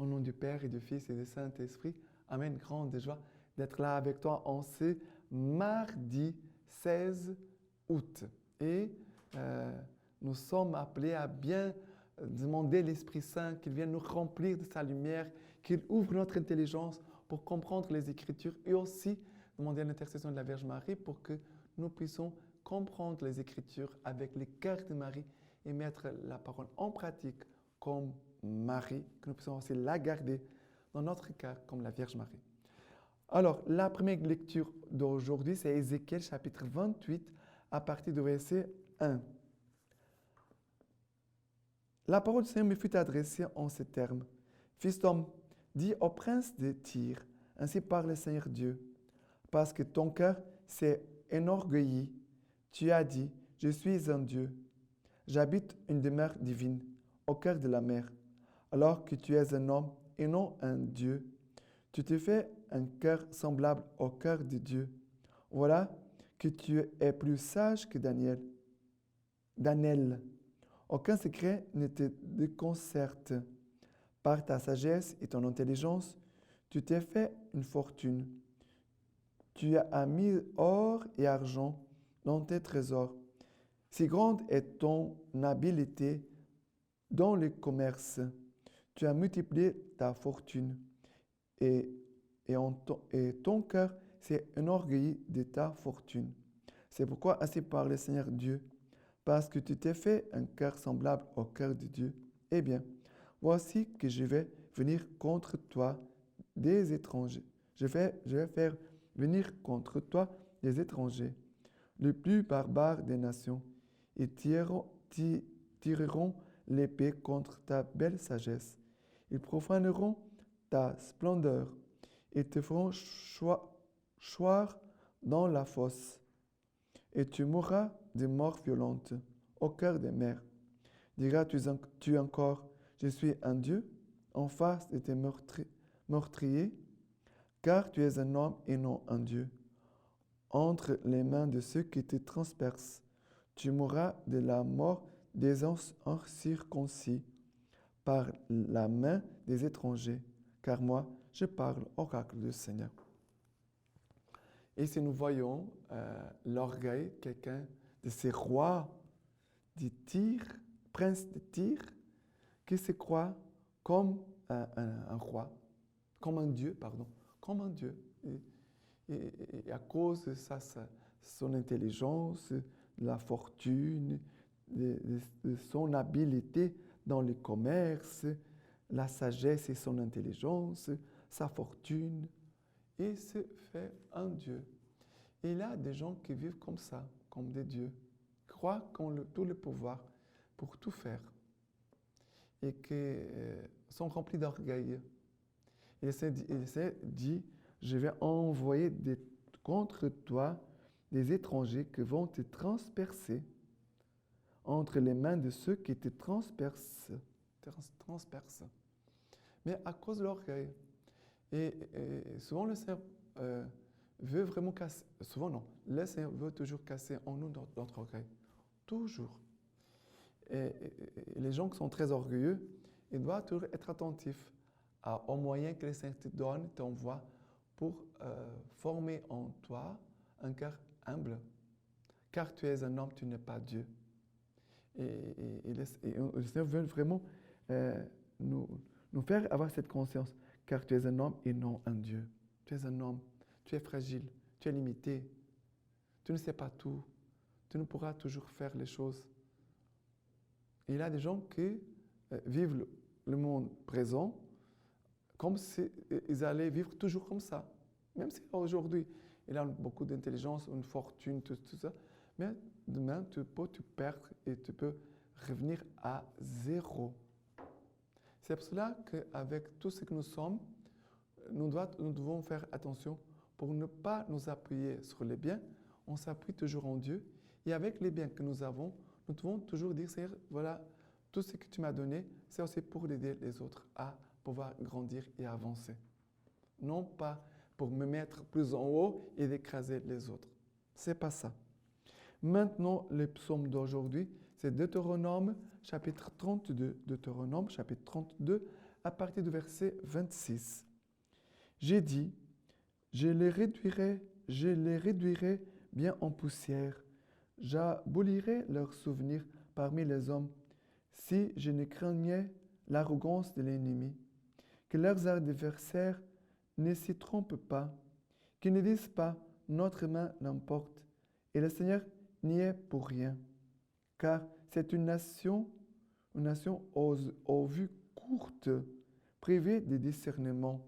Au nom du Père et du Fils et du Saint-Esprit. Amen. Grande joie d'être là avec toi en ce mardi 16 août. Et nous sommes appelés à bien demander l'Esprit Saint qu'il vienne nous remplir de sa lumière, qu'il ouvre notre intelligence pour comprendre les Écritures et aussi demander l'intercession de la Vierge Marie pour que nous puissions comprendre les Écritures avec le cœur de Marie et mettre la parole en pratique comme Marie, que nous puissions aussi la garder dans notre cœur comme la Vierge Marie. Alors, la première lecture d'aujourd'hui, c'est Ézéchiel chapitre 28 à partir du verset 1. La parole du Seigneur me fut adressée en ces termes. Fils d'homme, dis au prince de Tyr, ainsi parle le Seigneur Dieu, parce que ton cœur s'est enorgueilli. Tu as dit, je suis un Dieu. J'habite une demeure divine, au cœur de la mer. Alors que tu es un homme et non un Dieu, tu te fais un cœur semblable au cœur de Dieu. Voilà que tu es plus sage que Daniel. Aucun secret ne te déconcerte. Par ta sagesse et ton intelligence, tu t'es fait une fortune. Tu as mis or et argent dans tes trésors. Si grande est ton habileté dans le commerce, tu as multiplié ta fortune et ton cœur s'est enorgueilli de ta fortune. C'est pourquoi ainsi parle le Seigneur Dieu, parce que tu t'es fait un cœur semblable au cœur de Dieu. Eh bien, voici que je vais venir contre toi des étrangers. Je vais faire venir contre toi des étrangers, les plus barbares des nations, et tireront l'épée contre ta belle sagesse. Ils profaneront ta splendeur et te feront choir dans la fosse. Et tu mourras de mort violente au cœur des mers. Diras-tu encore, je suis un Dieu en face de tes meurtriers, car tu es un homme et non un Dieu. Entre les mains de ceux qui te transpercent, tu mourras de la mort des incirconcis, par la main des étrangers, car moi, je parle oracle du Seigneur. Et si nous voyons l'orgueil, quelqu'un de ces rois de Tyr, prince de Tyr, qui se croit comme un roi, comme un dieu, pardon, comme un dieu. Et à cause de son intelligence, de la fortune, de son habileté dans le commerce, la sagesse et son intelligence, sa fortune, et se fait un Dieu. Et il y a des gens qui vivent comme ça, comme des dieux, croient qu'ils ont tout le pouvoir pour tout faire et qui sont remplis d'orgueil. Il s'est dit, je vais envoyer contre toi des étrangers qui vont te transpercer entre les mains de ceux qui te transpercent. Mais à cause de l'orgueil. Et souvent, le Seigneur veut vraiment casser. Souvent, non. Le Seigneur veut toujours casser en nous notre orgueil. Toujours. Et les gens qui sont très orgueilleux, ils doivent toujours être attentifs aux moyens que le Seigneur te donne, t'envoie pour former en toi un cœur humble. Car tu es un homme, tu n'es pas Dieu. Et le Seigneur veut vraiment nous faire avoir cette conscience. Car tu es un homme et non un Dieu. Tu es un homme, tu es fragile, tu es limité. Tu ne sais pas tout. Tu ne pourras toujours faire les choses. Et il y a des gens qui vivent le monde présent comme s'ils allaient vivre toujours comme ça. Même si aujourd'hui, il a beaucoup d'intelligence, une fortune, tout ça. Mais demain, tu peux te perdre et tu peux revenir à zéro. C'est pour cela qu'avec tout ce que nous sommes, nous devons faire attention pour ne pas nous appuyer sur les biens. On s'appuie toujours en Dieu. Et avec les biens que nous avons, nous devons toujours dire, Seigneur, voilà, tout ce que tu m'as donné, c'est aussi pour aider les autres à pouvoir grandir et avancer. Non pas pour me mettre plus en haut et d'écraser les autres. C'est pas ça. Maintenant, le psaume d'aujourd'hui, c'est Deutéronome chapitre 32. Deutéronome chapitre 32 à partir du verset 26. J'ai dit, je les réduirai bien en poussière. J'abolirai leurs souvenirs parmi les hommes, si je ne craignais l'arrogance de l'ennemi. Que leurs adversaires ne s'y trompent pas, qu'ils ne disent pas notre main l'emporte, et le Seigneur n'y est pour rien. Car c'est une nation aux vues courtes, privée de discernement.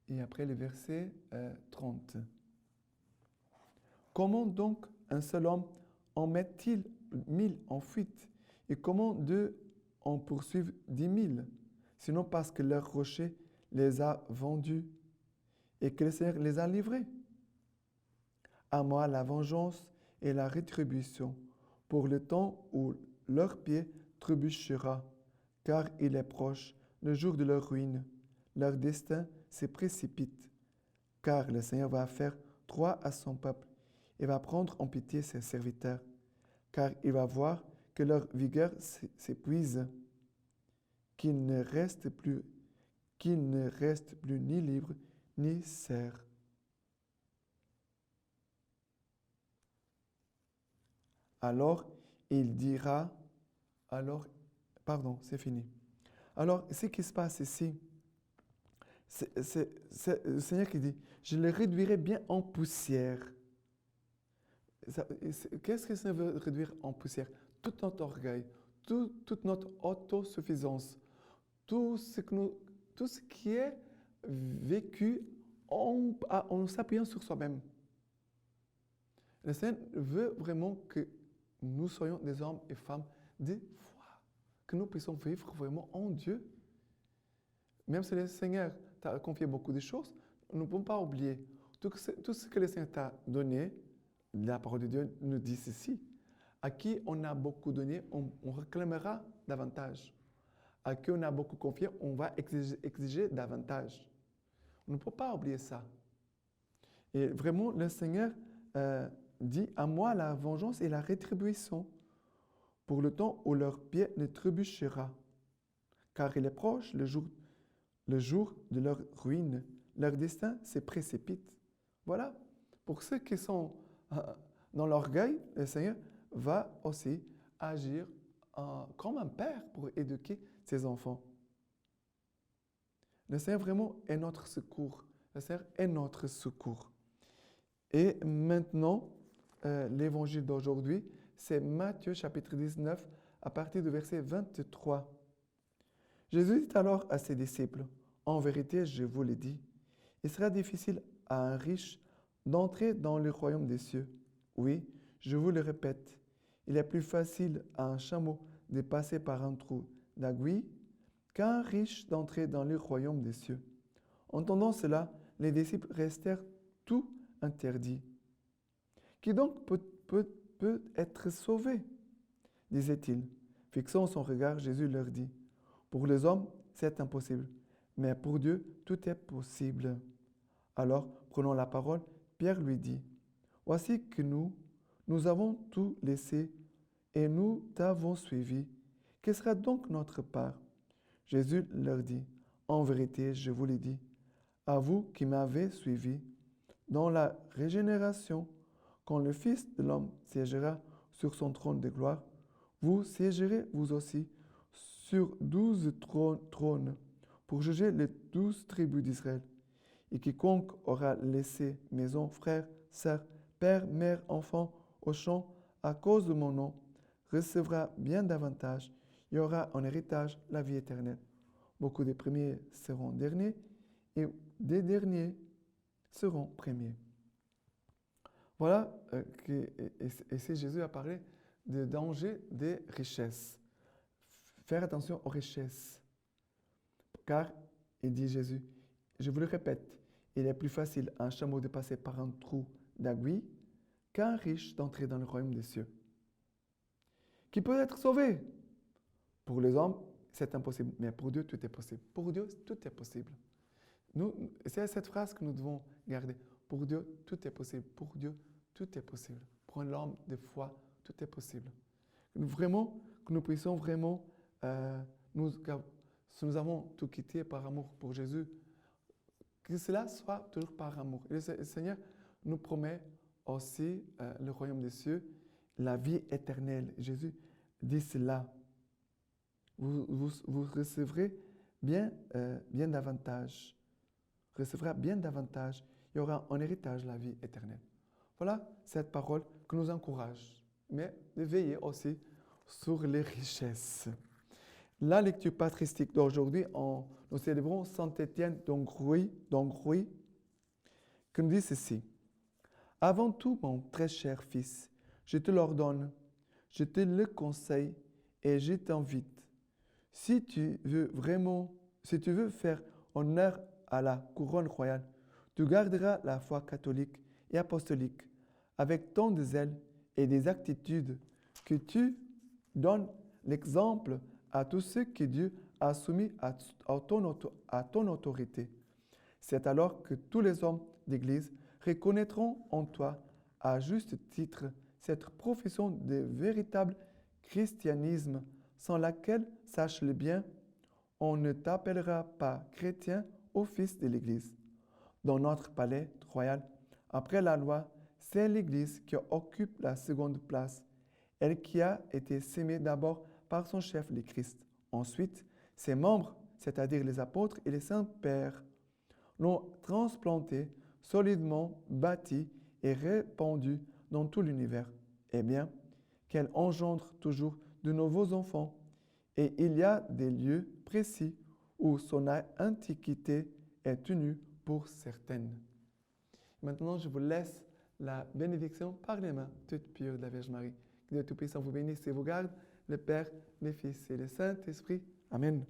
Et après le verset 30. Comment donc un seul homme en met-il 1000 en fuite? Et comment deux en poursuivent 10 000? Sinon parce que leur rocher les a vendus et que le Seigneur les a livrés. À moi la vengeance et la rétribution, pour le temps où leur pied trébuchera, car il est proche, le jour de leur ruine. Leur destin se précipite, car le Seigneur va faire droit à son peuple et va prendre en pitié ses serviteurs, car il va voir que leur vigueur s'épuise, qu'ils ne restent plus ni libres ni serfs. Alors il dira, c'est fini. Alors, ce qui se passe ici, c'est le Seigneur qui dit, je les réduirai bien en poussière. Qu'est-ce que ça veut réduire en poussière? Tout notre orgueil, toute notre autosuffisance, tout ce qui est vécu en s'appuyant sur soi-même. Le Seigneur veut vraiment que nous soyons des hommes et femmes de foi, que nous puissions vivre vraiment en Dieu. Même si le Seigneur t'a confié beaucoup de choses, nous ne pouvons pas oublier tout ce que le Seigneur t'a donné. La parole de Dieu nous dit ceci. À qui on a beaucoup donné, on réclamera davantage. À qui on a beaucoup confié, on va exiger davantage. On ne peut pas oublier ça. Et vraiment, le Seigneur dit, à moi la vengeance et la rétribution, pour le temps où leur pied ne trébuchera. Car il est proche le jour de leur ruine. Leur destin se précipite. Voilà. Pour ceux qui sont dans l'orgueil, le Seigneur va aussi agir comme un père pour éduquer ses enfants. Le Seigneur vraiment est notre secours. Le Seigneur est notre secours. Et maintenant, l'évangile d'aujourd'hui, c'est Matthieu chapitre 19 à partir du verset 23. Jésus dit alors à ses disciples, « En vérité, je vous le dis, il sera difficile à un riche d'entrer dans le royaume des cieux. Oui, je vous le répète, il est plus facile à un chameau de passer par un trou d'aiguille qu'à un riche d'entrer dans le royaume des cieux. » Entendant cela, les disciples restèrent tout interdits. « Qui donc peut être sauvé ?» disait-il. Fixant son regard, Jésus leur dit, « Pour les hommes, c'est impossible, mais pour Dieu, tout est possible. » Alors, prenant la parole, Pierre lui dit, « Voici que nous avons tout laissé et nous t'avons suivi. Quelle sera donc notre part ?» Jésus leur dit, « En vérité, je vous le dis, à vous qui m'avez suivi, dans la régénération, quand le Fils de l'homme siégera sur son trône de gloire, vous siégerez vous aussi sur 12 trônes pour juger les 12 tribus d'Israël. Et quiconque aura laissé maison, frères, sœurs, père, mère, enfants, au champ, à cause de mon nom, recevra bien davantage. Il y aura en héritage la vie éternelle. Beaucoup des premiers seront derniers et des derniers seront premiers. » Voilà, ici Jésus a parlé du danger des richesses. Faire attention aux richesses. Car, il dit Jésus, je vous le répète, il est plus facile à un chameau de passer par un trou d'aiguille qu'à un riche d'entrer dans le royaume des cieux. Qui peut être sauvé? Pour les hommes, c'est impossible, mais pour Dieu, tout est possible. Pour Dieu, tout est possible. C'est cette phrase que nous devons garder. Pour Dieu, tout est possible. Pour Dieu, tout est possible. Pour un homme de foi, tout est possible. Vraiment, que nous puissions vraiment, si nous avons tout quitté par amour pour Jésus, que cela soit toujours par amour. Et le Seigneur nous promet aussi le royaume des cieux, la vie éternelle. Jésus dit cela. Vous recevrez bien davantage. Recevra bien davantage. Il y aura en héritage la vie éternelle. Voilà cette parole qui nous encourage, mais de veiller aussi sur les richesses. La lecture patristique d'aujourd'hui, nous célébrons Saint Étienne d'Hongrie, qui nous dit ceci. Avant tout, mon très cher fils, je te l'ordonne, je te le conseille et je t'invite. Si tu veux faire honneur à la couronne royale, tu garderas la foi catholique et apostolique avec tant de zèle et des attitudes que tu donnes l'exemple à tous ceux que Dieu a soumis à ton autorité. C'est alors que tous les hommes d'Église reconnaîtront en toi, à juste titre, cette profession de véritable christianisme sans laquelle, sache-le bien, on ne t'appellera pas chrétien au fils de l'Église. Dans notre palais royal, après la loi, c'est l'Église qui occupe la seconde place, elle qui a été sémée d'abord par son chef, le Christ. Ensuite, ses membres, c'est-à-dire les apôtres et les saints pères, l'ont transplanté, solidement bâti et répandu dans tout l'univers. Eh bien, qu'elle engendre toujours de nouveaux enfants, et il y a des lieux précis où son antiquité est tenue pour certaine. Maintenant, je vous laisse la bénédiction par les mains toutes pures de la Vierge Marie. Que Dieu Tout-Puissant vous bénisse et vous garde, le Père, le Fils et le Saint-Esprit. Amen.